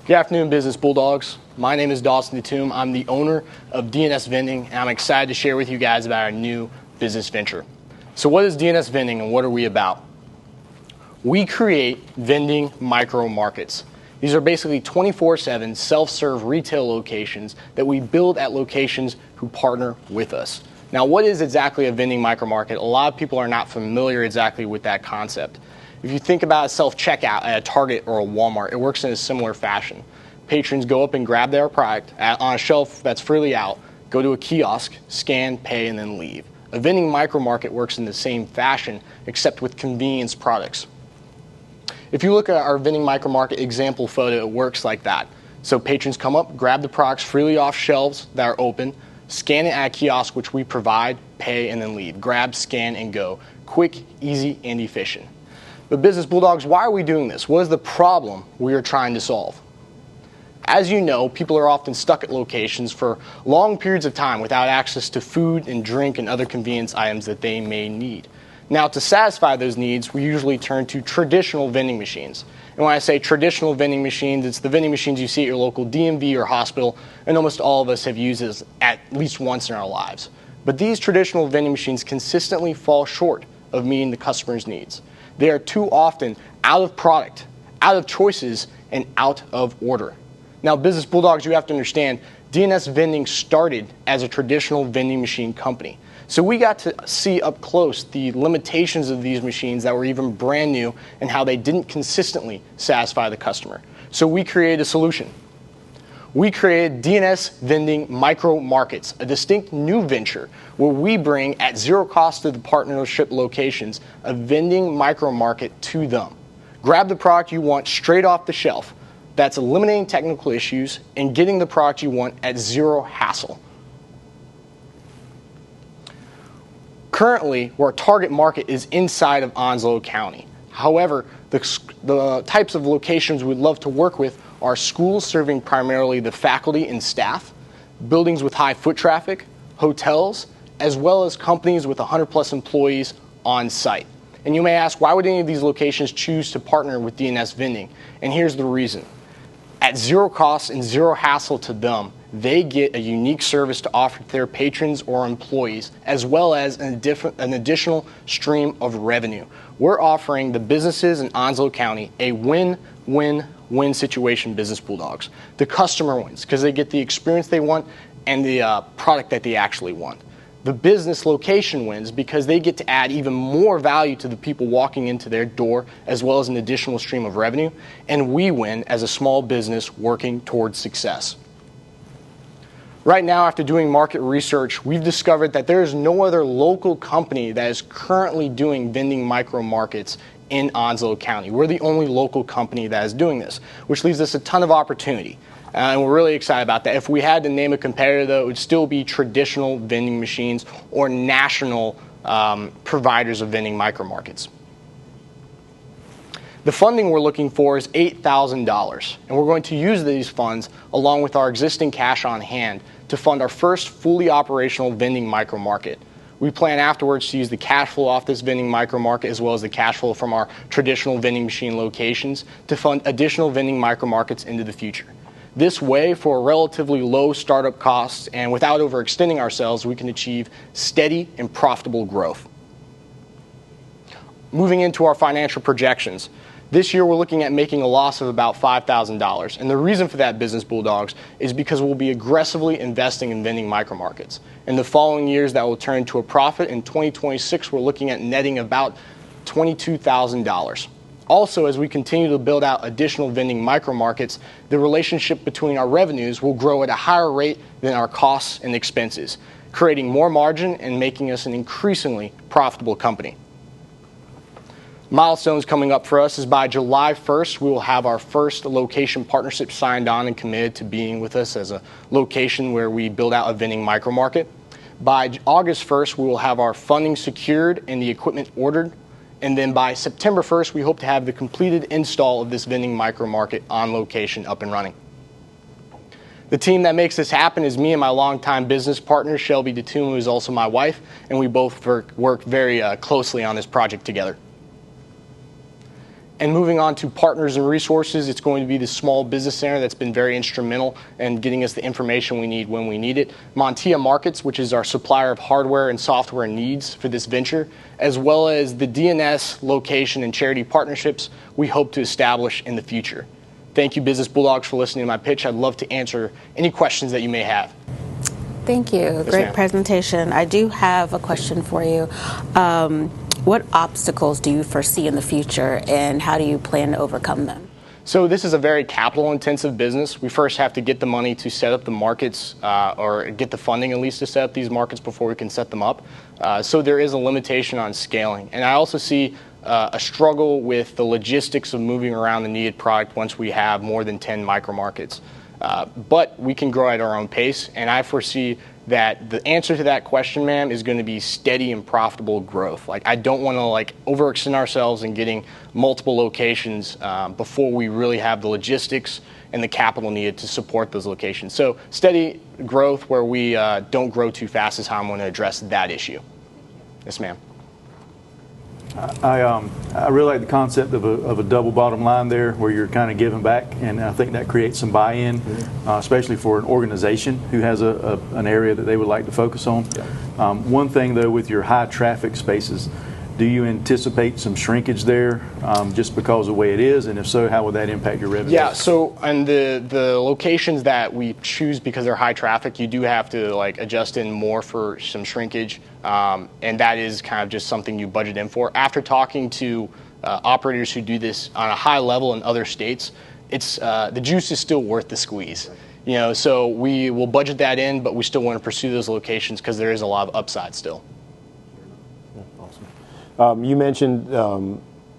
Good afternoon, Business Bulldogs. My name is Dawson DeTombe. I'm the owner of D&S Vending, and I'm excited to share with you guys about our new business venture. So what is D&S Vending and what are we about? We create vending micro markets. These are basically 24/7 self-serve retail locations that we build at locations who partner with us. Now, what is exactly a vending micro market? A lot of people are not familiar exactly with that concept. If you think about a self-checkout at a Target or a Walmart, it works in a similar fashion. Patrons go up and grab their product on a shelf that's freely out, go to a kiosk, scan, pay, and then leave. A vending micro market works in the same fashion, except with convenience products. If you look at our vending micro market example photo, it works like that. So patrons come up, grab the products freely off shelves that are open, scan it at a kiosk, which we provide, pay, and then leave. Grab, scan, and go. Quick, easy, and efficient. But Business Bulldogs, why are we doing this? What is the problem we are trying to solve? As you know, people are often stuck at locations for long periods of time without access to food and drink and other convenience items that they may need. Now, to satisfy those needs, we usually turn to traditional vending machines. And when I say traditional vending machines, it's the vending machines you see at your local DMV or hospital, and almost all of us have used this at least once in our lives. But these traditional vending machines consistently fall short of meeting the customer's needs. They are too often out of product, out of choices, and out of order. Now, Business Bulldogs, you have to understand, D&S Vending started as a traditional vending machine company. So we got to see up close the limitations of these machines that were even brand new and how they didn't consistently satisfy the customer. So we created a solution. We created D&S Vending Micro Markets, a distinct new venture where we bring at zero cost to the partnership locations a vending micro market to them. Grab the product you want straight off the shelf. That's eliminating technical issues and getting the product you want at zero hassle. Currently, our target market is inside of Onslow County. However, the types of locations we'd love to work with are schools serving primarily the faculty and staff, buildings with high foot traffic, hotels, as well as companies with 100+ employees on site. And you may ask, why would any of these locations choose to partner with D&S Vending? And here's the reason. At zero cost and zero hassle to them, they get a unique service to offer to their patrons or employees, as well as an additional stream of revenue. We're offering the businesses in Onslow County a win-win-win situation, Business Bulldogs. The customer wins because they get the experience they want and the product that they actually want. The business location wins because they get to add even more value to the people walking into their door, as well as an additional stream of revenue. And we win as a small business working towards success. Right now, after doing market research, we've discovered that there is no other local company that is currently doing vending micro markets in Onslow County. We're the only local company that is doing this, which leaves us a ton of opportunity. And we're really excited about that. If we had to name a competitor, though, it would still be traditional vending machines or national providers of vending micro markets. The funding we're looking for is $8,000, and we're going to use these funds along with our existing cash on hand to fund our first fully operational vending micro market. We plan afterwards to use the cash flow off this vending micro market as well as the cash flow from our traditional vending machine locations to fund additional vending micro markets into the future. This way, for relatively low startup costs and without overextending ourselves, we can achieve steady and profitable growth. Moving into our financial projections. This year, we're looking at making a loss of about $5,000. And the reason for that, Business Bulldogs, is because we'll be aggressively investing in vending micro markets. In the following years, that will turn to a profit. In 2026, we're looking at netting about $22,000. Also, as we continue to build out additional vending micro markets, the relationship between our revenues will grow at a higher rate than our costs and expenses, creating more margin and making us an increasingly profitable company. Milestones coming up for us is by July 1st, we will have our first location partnership signed on and committed to being with us as a location where we build out a vending micro market. By August 1st, we will have our funding secured and the equipment ordered. And then by September 1st, we hope to have the completed install of this vending micro market on location up and running. The team that makes this happen is me and my longtime business partner, Shelby DeTombe, who is also my wife, and we both work very closely on this project together. And moving on to partners and resources, it's going to be the Small Business Center that's been very instrumental in getting us the information we need when we need it. Montia Markets, which is our supplier of hardware and software needs for this venture, as well as the D&S location and charity partnerships we hope to establish in the future. Thank you, Business Bulldogs, for listening to my pitch. I'd love to answer any questions that you may have. Thank you. Yes, Great ma'am. presentation. I do have a question for you. What obstacles do you foresee in the future, and how do you plan to overcome them? So this is a very capital-intensive business. We first have to get the money to set up the markets, or get the funding at least to set up these markets before we can set them up. So there is a limitation on scaling. And I also see a struggle with the logistics of moving around the needed product once we have more than 10 micro markets. But we can grow at our own pace, and I foresee that the answer to that question, ma'am, is going to be steady and profitable growth. Like, I don't want to overextend ourselves in getting multiple locations before we really have the logistics and the capital needed to support those locations. So steady growth where we don't grow too fast is how I'm going to address that issue. Yes, ma'am. I really like the concept of a double bottom line there, where you're kind of giving back, and I think that creates some buy-in, especially for an organization who has an area that they would like to focus on. Yeah. One thing though, with your high traffic spaces, do you anticipate some shrinkage there just because of the way it is, and if so, how would that impact your revenue? Yeah, so on the locations that we choose because they're high traffic, you do have to adjust in more for some shrinkage, and that is kind of just something you budget in for. After talking to operators who do this on a high level in other states, it's the juice is still worth the squeeze. So we will budget that in, but we still want to pursue those locations because there is a lot of upside still. You mentioned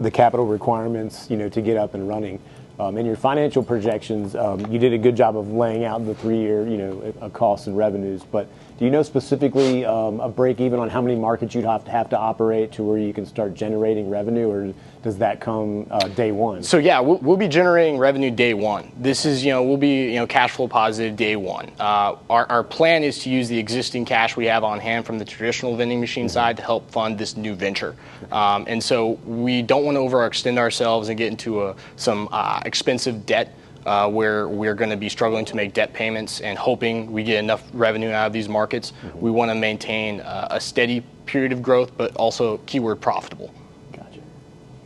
the capital requirements, to get up and running. In your financial projections, you did a good job of laying out the 3-year, costs and revenues. But do you know specifically a break even on how many markets you'd have to operate to where you can start generating revenue, or does that come day one? So yeah, we'll be generating revenue day one. This is, we'll be, cash flow positive day one. Our plan is to use the existing cash we have on hand from the traditional vending machine side to help fund this new venture. And so we don't want to overextend ourselves and get into some expensive debt where we're going to be struggling to make debt payments and hoping we get enough revenue out of these markets. We want to maintain a steady period of growth, but also keyword profitable. Gotcha.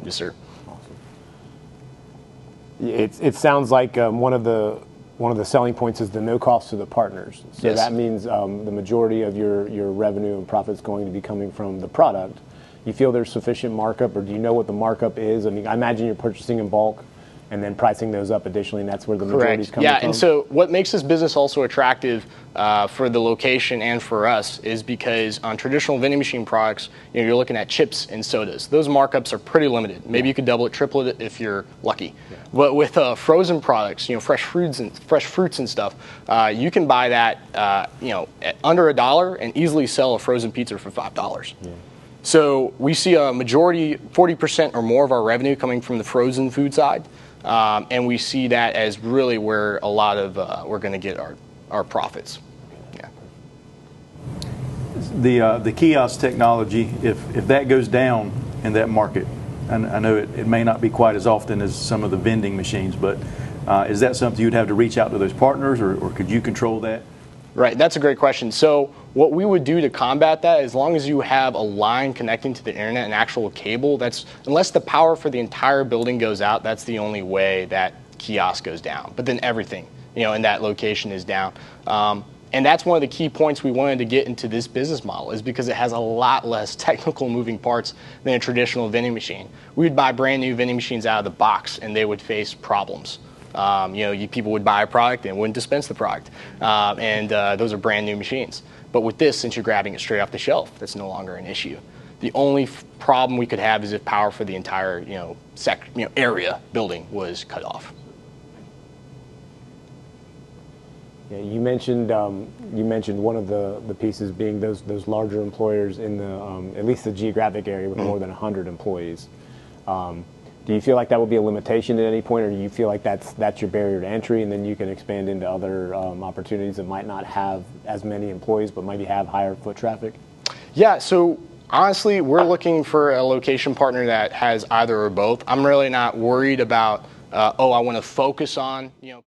Yes, sir. Awesome. It sounds like one of the selling points is the no cost to the partners. So yes. That means the majority of your revenue and profit is going to be coming from the product. You feel there's sufficient markup, or do you know what the markup is? I mean, I imagine you're purchasing in bulk and then pricing those up additionally, and that's where the majority is coming from. Yeah, and so what makes this business also attractive for the location and for us is because on traditional vending machine products, you're looking at chips and sodas. Those markups are pretty limited. Maybe you could double it, triple it if you're lucky. Yeah. But with frozen products, fresh fruits and stuff, you can buy that, at under $1 and easily sell a frozen pizza for $5. Yeah. So we see a majority, 40% or more of our revenue coming from the frozen food side. And we see that as really where a lot of we're going to get our profits. Yeah. The kiosk technology, if that goes down in that market, and I know it may not be quite as often as some of the vending machines, but is that something you'd have to reach out to those partners, or could you control that? Right, that's a great question. So what we would do to combat that, as long as you have a line connecting to the internet, an actual cable, unless the power for the entire building goes out, that's the only way that kiosk goes down. But then everything, in that location is down. And that's one of the key points we wanted to get into this business model, is because it has a lot less technical moving parts than a traditional vending machine. We would buy brand new vending machines out of the box and they would face problems. People would buy a product and wouldn't dispense the product. Those are brand new machines. But with this, since you're grabbing it straight off the shelf, that's no longer an issue. The only problem we could have is if power for the entire, area building was cut off. Yeah, you mentioned one of the pieces being those larger employers in the at least the geographic area with more than 100 employees. Do you feel like that will be a limitation at any point, or do you feel like that's your barrier to entry, and then you can expand into other opportunities that might not have as many employees but maybe have higher foot traffic? Yeah, so Honestly, we're looking for a location partner that has either or both. I'm really not worried about, I want to focus on,